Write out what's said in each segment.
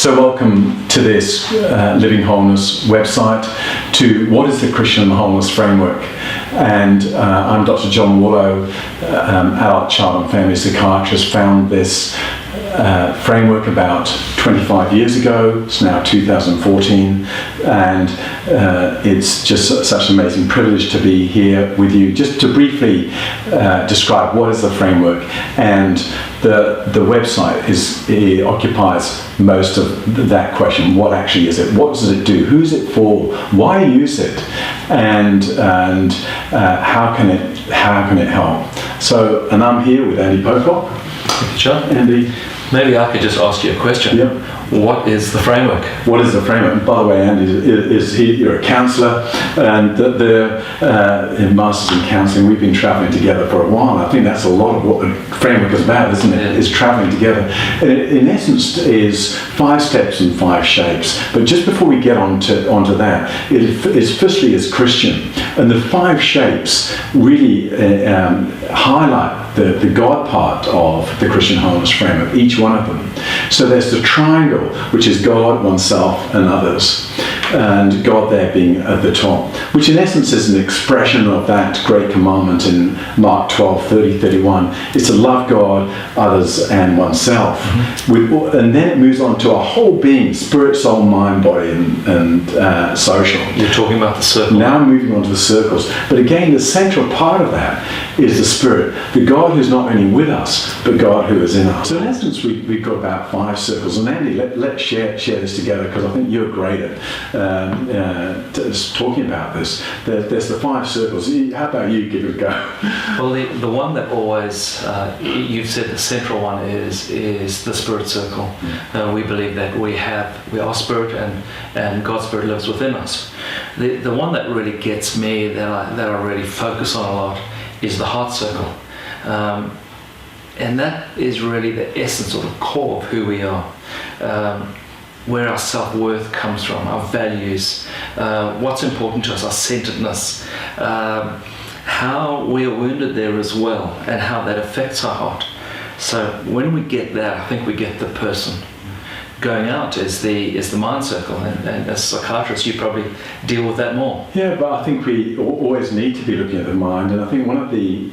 So welcome to this Living Wholeness website, to what is the Christian Wholeness Framework. And I'm Dr. John Wallow, adult child and family psychiatrist, found this framework about 25 years ago. It's now 2014, and it's just such an amazing privilege to be here with you, just to briefly describe what is the framework. And the website it occupies most of that question. What actually is it? What does it do? Who's it for? Why use it? And how can it help? So, and I'm here with Andy Pocock. Sure. Andy, maybe I could just ask you a question. Yep. What is the framework? What is the framework? And by the way, Andy, you're a counsellor, and in Masters in Counselling, we've been travelling together for a while. I think that's a lot of what the framework is about, isn't it? Yeah. Is travelling together. And it, in essence, is 5 steps and 5 shapes. But just before we get onto that, it is firstly as Christian, and the 5 shapes really highlight the God part of the Christian Wholeness Framework, each one of them. So there's the triangle, which is God, oneself, and others, and God there being at the top, which in essence is an expression of that great commandment in Mark 12, 30, 31. It's to love God, others, and oneself. Mm-hmm. And then it moves on to our whole being, spirit, soul, mind, body, and social. You're talking about the circle. Now I'm moving on to the circles. But again, the central part of that is the spirit, the God who's not only with us, but God who is in us. So in essence, we've got about 5 circles. And Andy, let's share this together, because I think you're great at talking about this. There's the 5 circles. How about you give it a go? Well, the one that always, you've said the central one is the spirit circle. We believe that we are spirit, and God's spirit lives within us. The one that really gets me, that I really focus on a lot, is the heart circle. And that is really the essence or the core of who we are. Where our self-worth comes from, our values, what's important to us, our centeredness, how we are wounded there as well, and how that affects our heart. So when we get that, I think we get the person. Going out is the mind circle, and as psychiatrists, you probably deal with that more. Yeah, but I think we always need to be looking at the mind, and I think one of the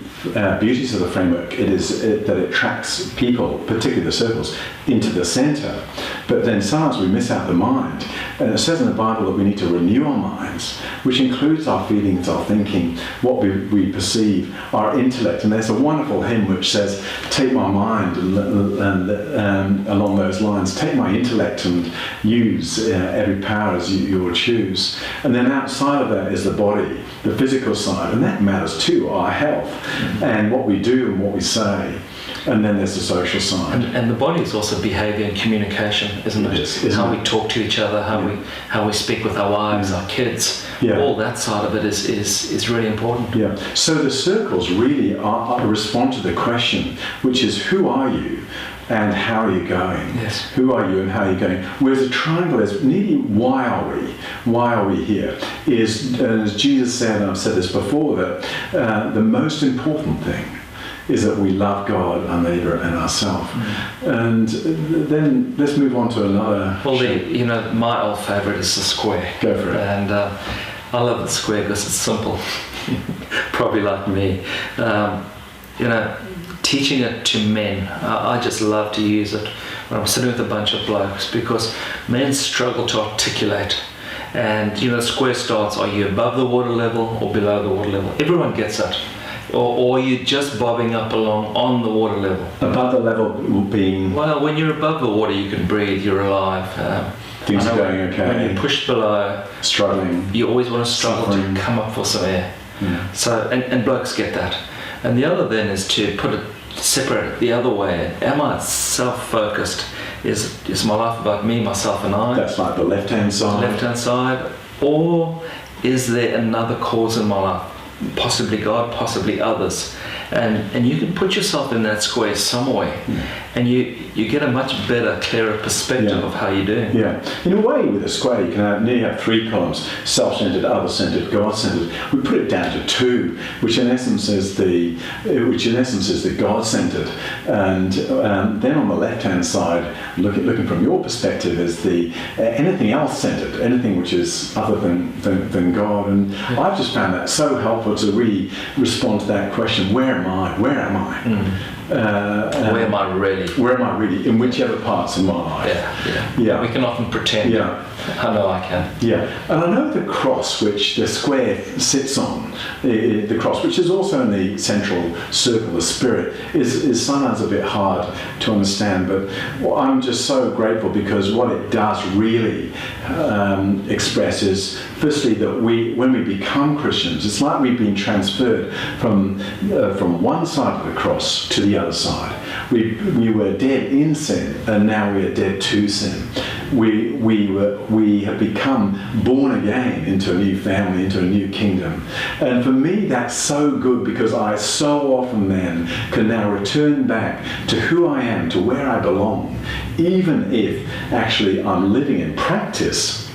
beauties of the framework that it tracks people, particularly the circles, into the centre. But then sometimes we miss out the mind, and it says in the Bible that we need to renew our minds, which includes our feelings, our thinking, what we perceive, our intellect. And there's a wonderful hymn which says, "Take my mind," and along those lines, take my intellect and use every power as you will choose. And then outside of that is the body, the physical side, and that matters too, our health, and what we do and what we say. And then there's the social side. And the body is also behaviour and communication, isn't it? Isn't how it? we talk to each other, how we speak with our wives, our kids. Yeah. All that side of it is really important. Yeah. So the circles really respond to the question, which is, who are you? And how are you going? Yes. Who are you and how are you going? Whereas a triangle is nearly, why are we? Why are we here? Is, as Jesus said, and I've said this before, that the most important thing is that we love God, our neighbour, and ourselves. And then let's move on to another. Well, my old favourite is the square. Go for it. And I love the square because it's simple. Probably like me. Teaching it to men, I just love to use it when I'm sitting with a bunch of blokes, because men struggle to articulate. And square starts, are you above the water level or below the water level? Everyone gets it. Or you're just bobbing up along on the water level. Above the level being? Well, when you're above the water, you can breathe, you're alive. Things are going okay. When you're pushed below, struggling, you always want to struggle suffering. to come up for some air. Yeah. So, and blokes get that. And the other then is to separate it the other way. Am I self-focused? Is my life about me, myself, and I? That's like the left-hand side. Left-hand side. Or is there another cause in my life? Possibly God, possibly others. And you can put yourself in that square somewhere, and you get a much better, clearer perspective of how you're doing. Yeah. In a way, with a square, you can nearly have 3 columns: self-centered, other-centered, God-centered. We put it down to 2, which in essence is the God-centered. And then on the left-hand side, looking from your perspective, is the anything else centered, anything which is other than God. And I've just found that so helpful to really respond to that question: where am I? Where am I? Where am I really? Where am I really? In whichever parts of my life. Yeah. We can often pretend. Yeah. I know I can. Yeah. And I know the cross, which the square sits on, the cross, which is also in the central circle, the spirit, is sometimes a bit hard to understand. But I'm just so grateful, because what it does really express is, firstly, that when we become Christians, it's like we've been transferred from one side of the cross to the other side. We were dead in sin, and now we are dead to sin. We have become born again into a new family, into a new kingdom. And for me, that's so good, because I so often then can now return back to who I am, to where I belong, even if actually I'm living in practice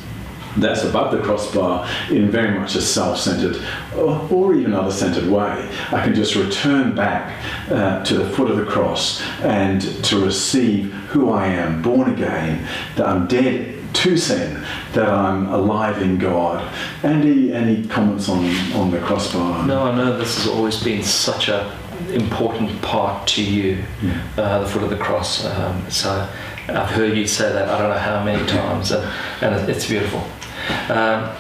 that's above the crossbar in very much a self-centered or even other-centered way. I can just return back to the foot of the cross and to receive who I am, born again, that I'm dead to sin, that I'm alive in God. Andy, any comments on the crossbar? No, I know this has always been such an important part to you, the foot of the cross. So I've heard you say that I don't know how many times, and it's beautiful. I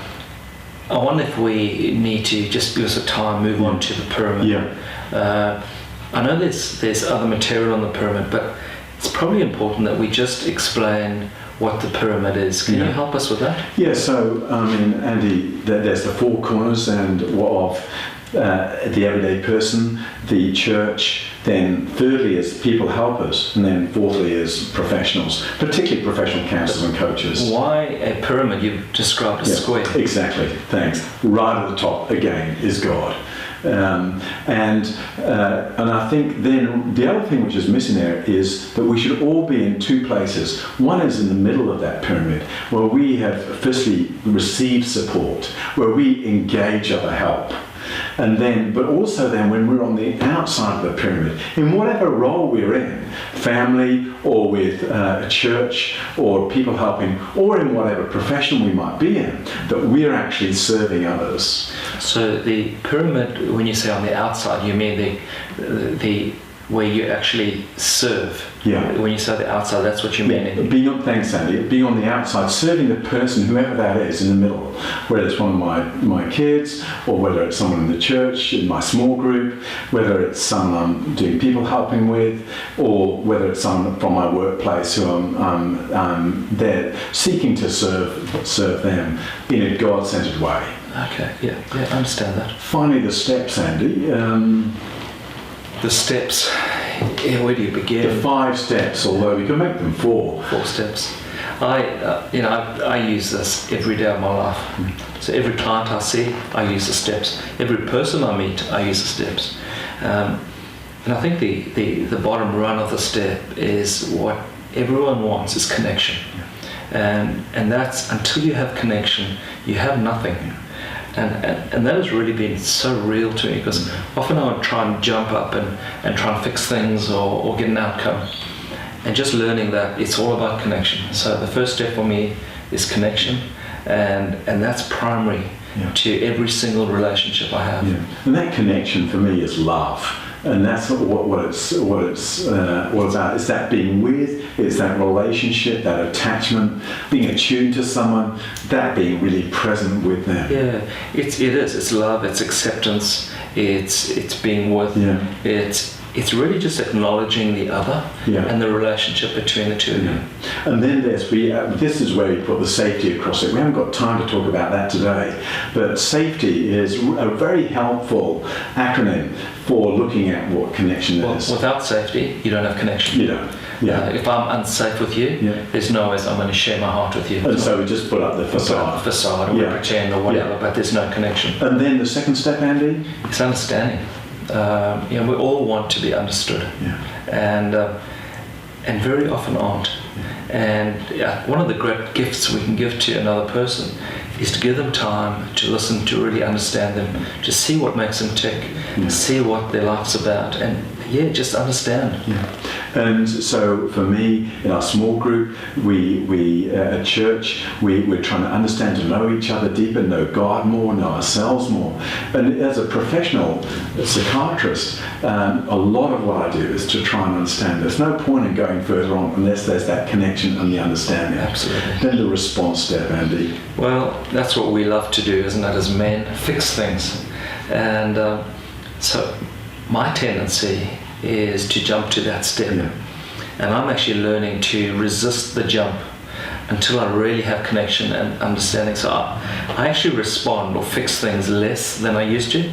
wonder if we need to, just because of time, move on to the pyramid. I know there's other material on the pyramid, but it's probably important that we just explain what the pyramid is. Can you help us with that? Yeah, so Andy, there's the four corners and of the everyday person, the church, then thirdly is people helpers, and then fourthly is professionals, particularly professional counsellors and coaches. Why a pyramid? You've described a square. Exactly, thanks. Right at the top, again, is God. And I think then the other thing which is missing there is that we should all be in two places. One is in the middle of that pyramid, where we have firstly received support, where we engage other help. And then, but also then when we're on the outside of the pyramid, in whatever role we're in, family or with a church or people helping, or in whatever profession we might be in, that we're actually serving others. So the pyramid, when you say on the outside, you mean the where you actually serve. Yeah. When you say the outside, that's what you mean. Thanks, Andy. Being on the outside, serving the person, whoever that is, in the middle. Whether it's one of my kids, or whether it's someone in the church, in my small group, whether it's someone I'm doing people helping with, or whether it's someone from my workplace who I'm there seeking to serve them in a God-centered way. Okay. Yeah. I understand that. Finally, the steps, Andy. The steps, where do you begin? The 5 steps, although we can make them 4. 4 steps. I use this every day of my life. So every client I see, I use the steps. Every person I meet, I use the steps. And I think the bottom run of the step is what everyone wants, is connection. And that's, until you have connection, you have nothing. And that has really been so real to me, because often I would try and jump up and try and fix things or get an outcome. And just learning that it's all about connection. So the first step for me is connection, and that's primary to every single relationship I have. Yeah. And that connection for me is love. And that's what it's about. It's that being with, it's that relationship, that attachment, being attuned to someone, that being really present with them. Yeah, it is. It's love, it's acceptance, it's being with. Yeah. It's really just acknowledging the other and the relationship between the two of you. And then this is where we put the safety across it. We haven't got time to talk about that today, but safety is a very helpful acronym for looking at what connection is. Without safety, you don't have connection. You don't. Yeah. If I'm unsafe with you, there's no way I'm going to share my heart with you. And so we just put up the facade. Or we pretend or whatever, but there's no connection. And then the second step, Andy? It's understanding. We all want to be understood, and very often aren't. And one of the great gifts we can give to another person is to give them time to listen, to really understand them, to see what makes them tick, see what their life's about, and just understand. Yeah. And so for me, in our small group, we at church, we're trying to understand, to know each other deeper, know God more, know ourselves more. And as a professional psychiatrist, a lot of what I do is to try and understand. There's no point in going further on unless there's that connection and the understanding. Absolutely. Then the response step, Andy. Well, that's what we love to do, isn't it, as men? Fix things. And so my tendency is to jump to that step. Yeah. And I'm actually learning to resist the jump until I really have connection and understanding. So I actually respond or fix things less than I used to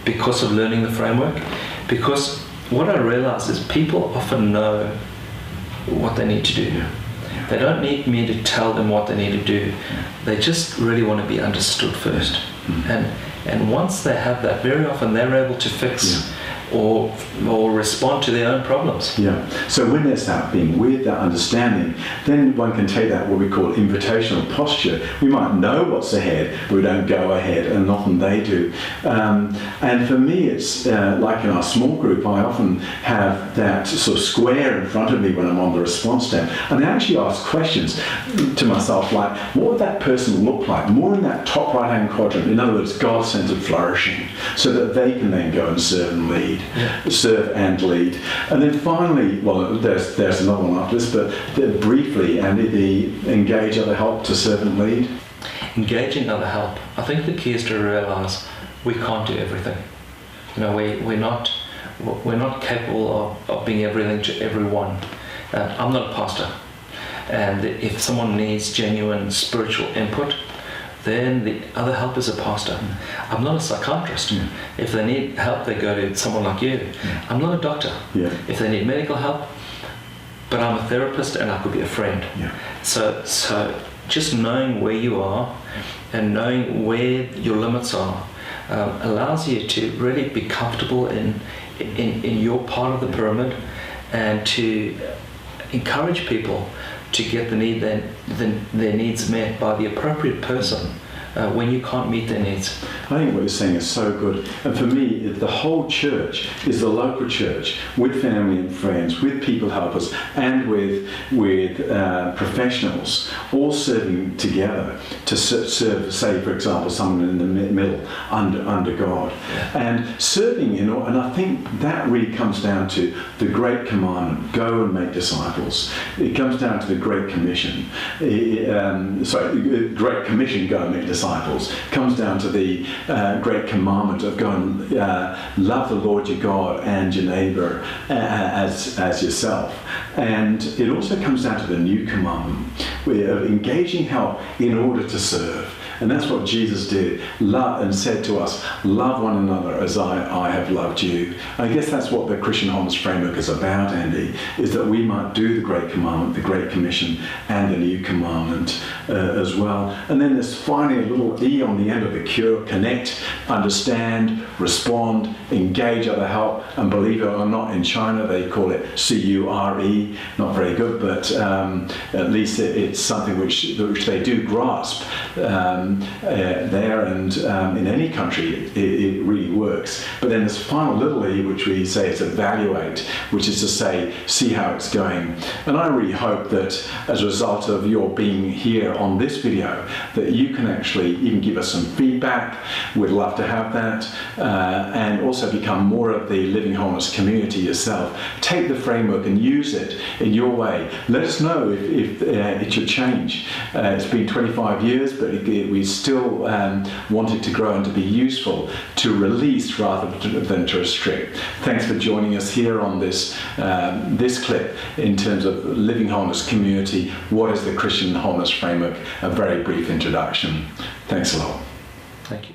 because of learning the framework. Because what I realize is people often know what they need to do. They don't need me to tell them what they need to do. They just really want to be understood first. And once they have that, very often they're able to fix or respond to their own problems. Yeah. So when there's that being with that understanding, then one can take that what we call invitational posture. We might know what's ahead, but we don't go ahead, and often they do. And for me, it's like in our small group, I often have that sort of square in front of me when I'm on the response step, and I actually ask questions to myself like, what would that person look like? More in that top right-hand quadrant, in other words, God-centered flourishing, so that they can then go and serve and lead. Serve and lead. And then finally, well, there's another one after this, but briefly, Andy, the engage other help to serve and lead. Engaging other help. I think the key is to realise we can't do everything. You know, we're not capable of being everything to everyone. I'm not a pastor, and if someone needs genuine spiritual input, then the other help is a pastor. I'm not a psychiatrist. If they need help, they go to someone like you. I'm not a doctor. If they need medical help, but I'm a therapist and I could be a friend. So just knowing where you are and knowing where your limits are allows you to really be comfortable in your part of the pyramid, and to encourage people to get their needs met by the appropriate person when you can't meet their needs. I think what you're saying is so good. And for me, the whole church is the local church, with family and friends, with people helpers, and with professionals, all serving together to serve, say, for example, someone in the middle, under God. And serving, and I think that really comes down to the Great Commandment, go and make disciples. It comes down to the Great Commission. Great Commission, go and make disciples. Comes down to the Great Commandment of go and love the Lord your God and your neighbour as yourself. And it also comes down to the New Commandment of engaging help in order to serve. And that's what Jesus did, love, and said to us, love one another as I have loved you. I guess that's what the Christian Wholeness Framework is about, Andy, is that we might do the Great Commandment, the Great Commission, and the New Commandment as well. And then there's finally a little E on the end of the cure: connect, understand, respond, engage other help. And believe it or not, in China they call it CURE. Not very good, but at least it's something which they do grasp. There, and in any country it really works. But then there's final little E, which we say is evaluate, which is to say, see how it's going. And I really hope that as a result of your being here on this video, that you can actually even give us some feedback. We'd love to have that, and also become more of the Living Wholeness community yourself. Take the framework and use it in your way. Let us know if it should change. It's been 25 years, but we still want it to grow and to be useful, to release rather than to restrict. Thanks for joining us here on this clip in terms of Living Wholeness community. What is the Christian Wholeness Framework? A very brief introduction. Thanks a lot. Thank you.